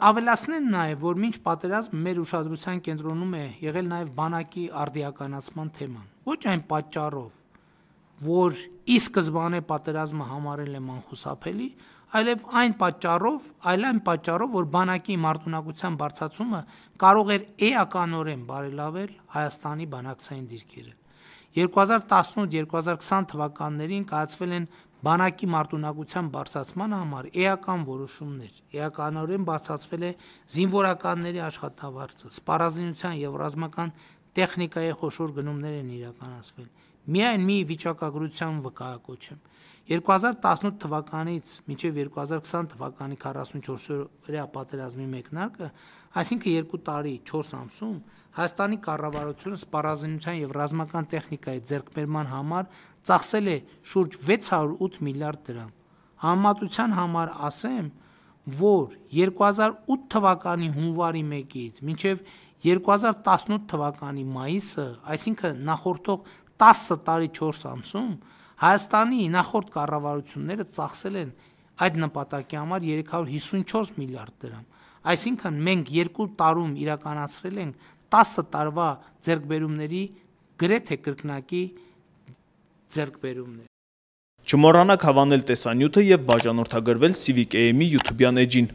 Ավելացնեն նաև, որ մինչ պատերազմ մեր ուշադրության կենտրոնում է եղել նաև բանակի արդիականացման թեման։ Ոչ այն պատճառով, որ ի սկզբանե պատերազմը համարել եմ անխուսափելի, այլև այն պատճառով, որ բանակի մարտունակության բարձրացումը կարող էր էականորեն բարելավել Հայաստանի բանակցային դիրքերը։ 2018-2020 թվականներին կայացվել են բանակի մարտունակության բարձրացման համար էական որոշումներ, էականորեն բարձրացվել է զինվորականների աշխատավարձը, սպառազինության և ռազմական տեխնիկայի խոշոր գնումներ են իրականացվել։ Միայն մի վիճակագրության վկայակոչ եմ։ 2018 թվականից մինչև 2020 թվականի 44-օրյա պատերազմի մեկնարկը, այսինքն 2 տարի 4 ամսում, Հայաստանի կառավարությունը սպառազինության և ռազմական տեխնիկայի ձեռքբերման համար ծախսել է շուրջ 608 միլիարդ դրամ։ Համեմատության համար ասեմ, որ 2008 թվականի հունվարի 1-ից մինչև 2018 թվականի մայիսը, այսինքն նախորդող 10 տարի 4 ամսում, Հայաստանի նախորդ կառավարությունները ծախսել են այդ նպատակի համար 354 միլիարդ դրամ, այսինքն մենք 2 տարում իրականացրել ենք 10 տարվա ձեռքբերումների գրեթե կրկնակի ձեռքբերումներ։ Չմոռանաք հավանել տեսանյութը և բաժանորդագրվել Civic AM-ի YouTube-յան էջին։